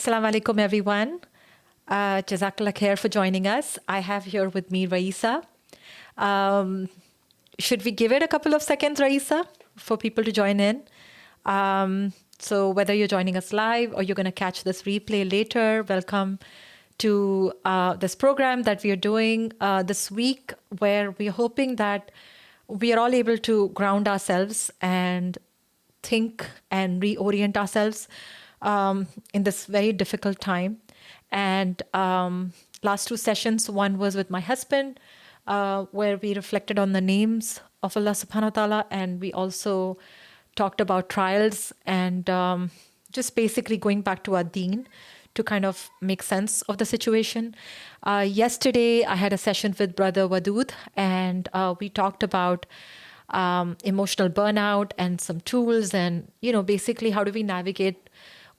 Assalamu alaikum, everyone. Jazakallah khair for joining us. I have here with me Raeesa. Um, should we give it a couple of seconds, Raeesa, for people to join in? So whether you're joining us live or you're going to catch this replay later, welcome to this program that we are doing this week, where we're hoping that we are all able to ground ourselves and think and reorient ourselves in this very difficult time. And last two sessions, one was with my husband, where we reflected on the names of Allah subhanahu wa ta'ala, and we also talked about trials and just basically going back to our deen to kind of make sense of the situation. Yesterday, I had a session with Brother Wadud, and we talked about emotional burnout and some tools, and basically how do we navigate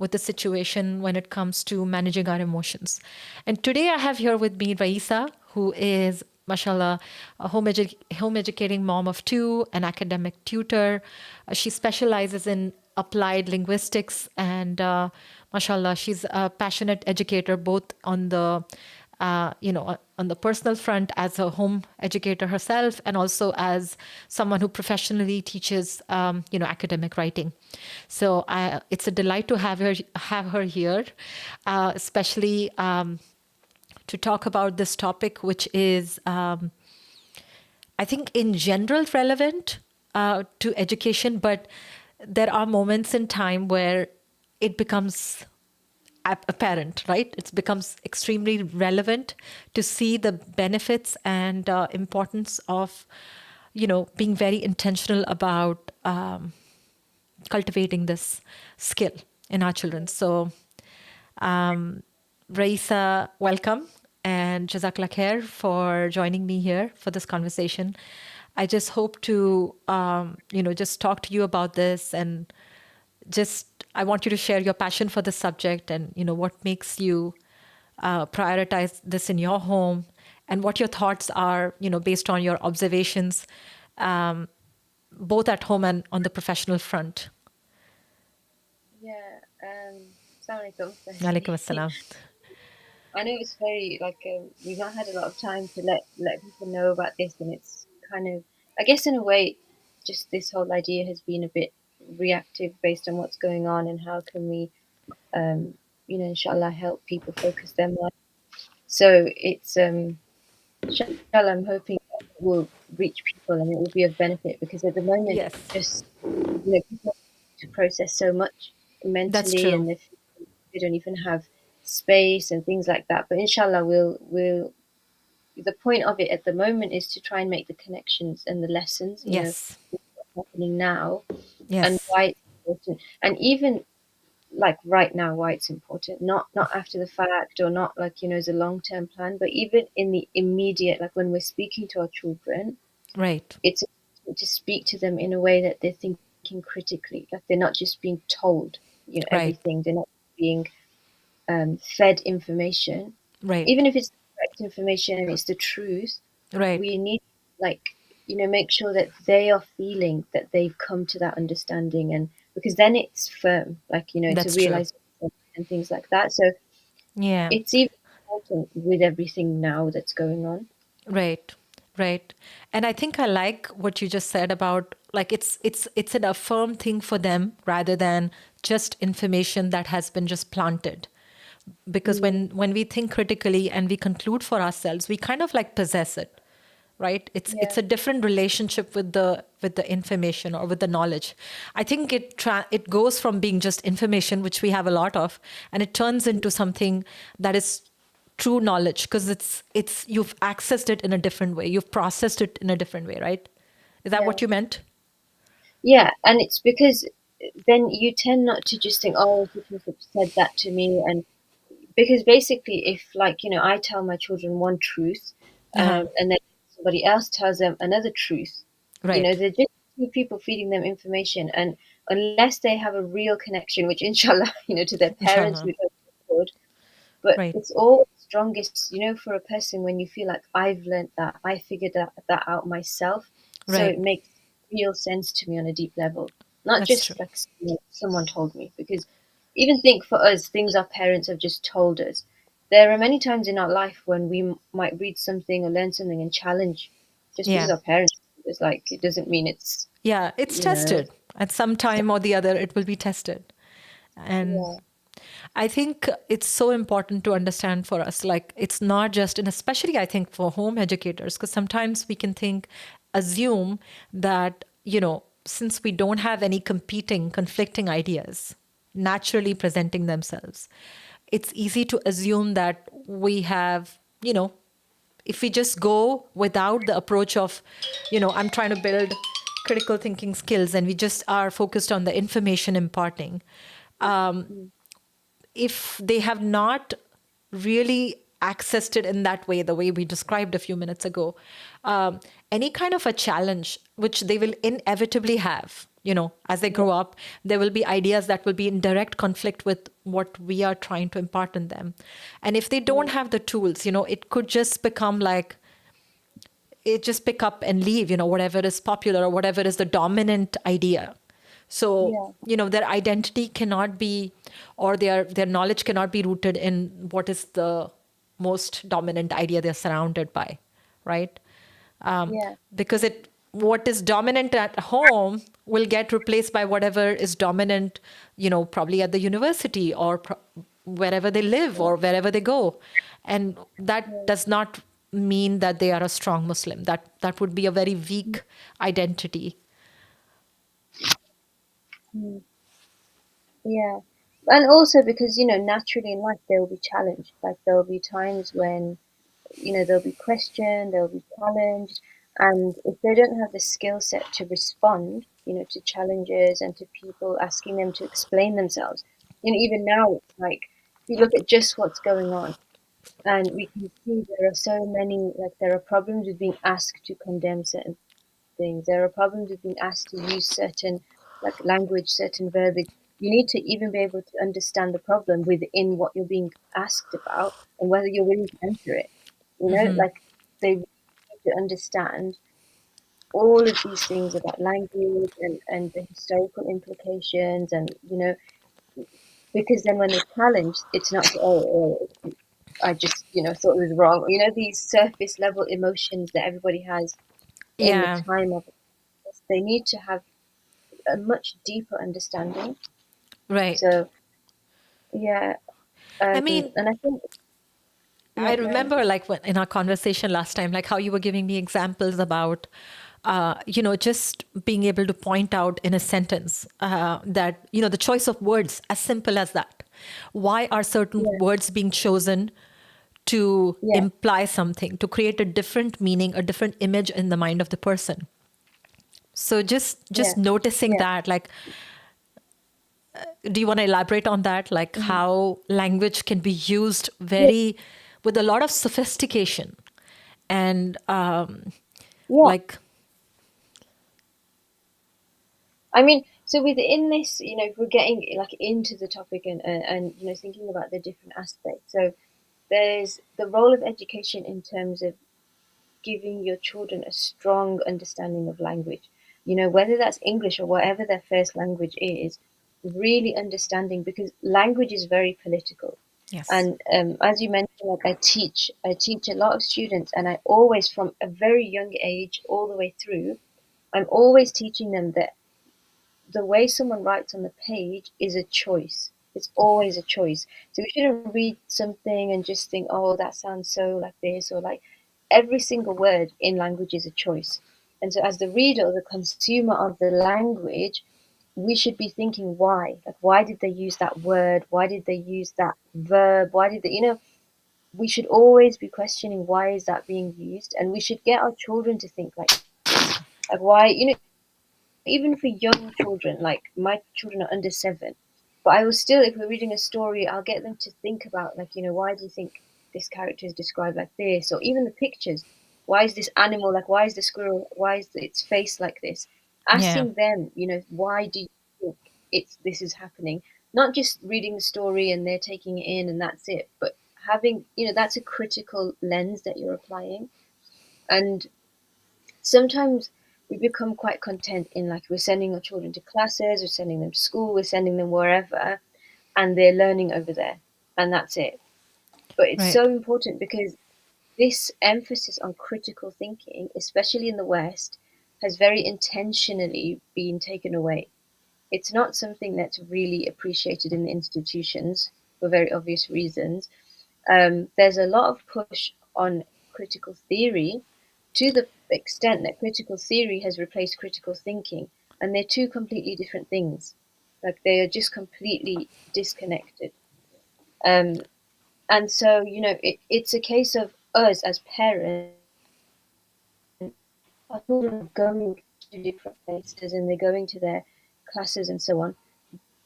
with the situation when it comes to managing our emotions. And today I have here with me Raeesa, who is, mashallah, a home educating mom of two, an academic tutor. She specializes in applied linguistics, and mashallah, she's a passionate educator both on the on the personal front as a home educator herself, and also as someone who professionally teaches, academic writing. So it's a delight to have her here, especially to talk about this topic, which is, I think, in general relevant to education, but there are moments in time where it becomes apparent, right? It becomes extremely relevant to see the benefits and importance of, being very intentional about cultivating this skill in our children. So, Raeesa, welcome, and Jazakallah khair for joining me here for this conversation. I just hope to, just talk to you about this, and just I want you to share your passion for the subject, and what makes you prioritize this in your home, and what your thoughts are, based on your observations, both at home and on the professional front. Yeah, Assalamu alaikum, Alaikum firstly. assalam. I know it's very we've not had a lot of time to let people know about this, and it's kind of, I guess, in a way, just this whole idea has been a bit reactive based on what's going on, and how can we, inshallah, help people focus their mind. So it's inshallah, I'm hoping it will reach people and it will be of benefit, because at the moment, Yes, just people have to process so much that's mentally, true. and they don't even have space and things like that. But inshallah, we'll the point of it at the moment is to try and make the connections and the lessons, Yes, what's happening now and yes, why it's important. And even like right now, why it's important, not after the fact, or not like, as a long-term plan, but even in the immediate, like when we're speaking to our children, right, it's important to speak to them in a way that they're thinking critically, like they're not just being told, right, everything. They're not being fed information, right, even if it's the correct information and it's the truth. right. We need, like, make sure that they are feeling that they've come to that understanding, and because then it's firm, like, it's a That's true. realization and things like that. So Yeah. it's even important with everything now that's going on. Right, right. And I think I like what you just said about, like, it's an affirm thing for them rather than just information that has been just planted. Because Mm, when we think critically and we conclude for ourselves, we kind of like possess it, right? It's yeah, a different relationship with the information or with the knowledge. I think it goes from being just information, which we have a lot of, and it turns into something that is true knowledge, because it's you've accessed it in a different way, you've processed it in a different way, right? Is that yeah, what you meant? yeah. And it's because then you tend not to just think, oh, people have said that to me, and because basically, if, like, I tell my children one truth, Uh-huh. and then somebody else tells them another truth, Right. they're just two people feeding them information, and unless they have a real connection, which inshallah, to their parents, Inshallah. we hope they would, but Right. it's always strongest, for a person, when you feel like, I've learned that, I figured that out myself, so Right. it makes real sense to me on a deep level, not That's true. just like, someone told me, because even think for us, things our parents have just told us. There are many times in our life when we might read something or learn something and challenge just because Yeah. our parents. It's like it doesn't mean it's Yeah, it's you know. tested. At some time or the other, it will be tested. And Yeah, I think it's so important to understand for us, like it's not just, and especially I think for home educators, because sometimes we can think, assume that, since we don't have any competing, conflicting ideas naturally presenting themselves, it's easy to assume that we have, if we just go without the approach of, I'm trying to build critical thinking skills and we just are focused on the information imparting, mm, if they have not really accessed it in that way, the way we described a few minutes ago, any kind of a challenge, which they will inevitably have, as they yeah, grow up, there will be ideas that will be in direct conflict with what we are trying to impart in them. And if they don't mm, have the tools, it could just become like, it just pick up and leave, whatever is popular or whatever is the dominant idea. So, yeah, their identity cannot be, or their knowledge cannot be rooted in what is the most dominant idea they're surrounded by, right? yeah, Because what is dominant at home will get replaced by whatever is dominant, probably at the university or wherever they live or wherever they go. And that yeah. does not mean that they are a strong Muslim. That would be a very weak identity. Mm, yeah. And also because, naturally in life there will be challenge. Like there will be times when, they'll be questioned, they'll be challenged, and if they don't have the skill set to respond, to challenges and to people asking them to explain themselves, even now, it's like if you look at just what's going on, and we can see there are so many, like there are problems with being asked to condemn certain things. There are problems with being asked to use certain like language, certain verbiage. You need to even be able to understand the problem within what you're being asked about and whether you're willing to answer it. Like they really need to understand all of these things about language and the historical implications and because then when they challenge, it's not I just thought it was wrong. These surface level emotions that everybody has in the Yeah, time of this. They need to have a much deeper understanding. right. So yeah, I mean, and I think I yeah, go ahead. remember like when in our conversation last time, like how you were giving me examples about, just being able to point out in a sentence that, the choice of words, as simple as that. Why are certain Yeah, words being chosen to yeah, imply something, to create a different meaning, a different image in the mind of the person? So just yeah, noticing yeah, that, like, do you want to elaborate on that? Like mhm, how language can be used yeah, very with a lot of sophistication and yeah. like, I mean, so within this, if we're getting like into the topic and thinking about the different aspects. So there's the role of education in terms of giving your children a strong understanding of language. Whether that's English or whatever their first language is, really understanding because language is very political. yes. And as you mentioned, like I teach a lot of students, and I always, from a very young age all the way through, I'm always teaching them that the way someone writes on the page is a choice. It's always a choice. So we shouldn't read something and just think, oh, that sounds so like this, or like every single word in language is a choice. And so, as the reader or the consumer of the language, we should be thinking why. Like, why did they use that word? Why did they use that verb? Why did they, we should always be questioning why is that being used? And we should get our children to think like this. Like, why, even for young children, like my children are under 7, but I will still, if we're reading a story, I'll get them to think about, like, why do you think this character is described like this? Or even the pictures. Why is this animal like, why is the squirrel, why is its face like this? Yeah. Asking them, why do you think this is happening? Not just reading the story and they're taking it in and that's it, but having, that's a critical lens that you're applying. And sometimes we become quite content in like we're sending our children to classes, we're sending them to school, we're sending them wherever. and they're learning over there, and that's it. But it's Right. so important because this emphasis on critical thinking, especially in the West, has very intentionally been taken away. It's not something that's really appreciated in the institutions for very obvious reasons. There's a lot of push on critical theory to the extent that critical theory has replaced critical thinking, and they're two completely different things. Like they are just completely disconnected. Um, and so, it's a case of us as parents, our children are going to different places and they're going to their classes and so on.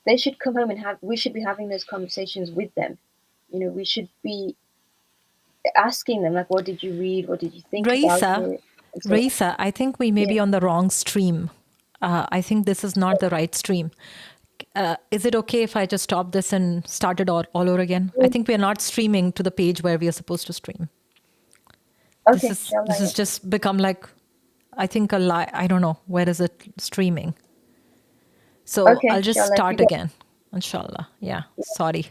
They should come home and we should be having those conversations with them. We should be asking them, like, what did you read? What did you think about Raisa, it? And so on. Raisa, I think we may Yeah. be on the wrong stream. I think this is not the right stream. Is it okay if I just stop this and start it all over again? I think we are not streaming to the page where we are supposed to stream. This Okay, is this inshallah. has just become like, I think a lie. I don't know where is it streaming. So Okay, I'll just inshallah. If you start don't, again, inshallah. Yeah, sorry.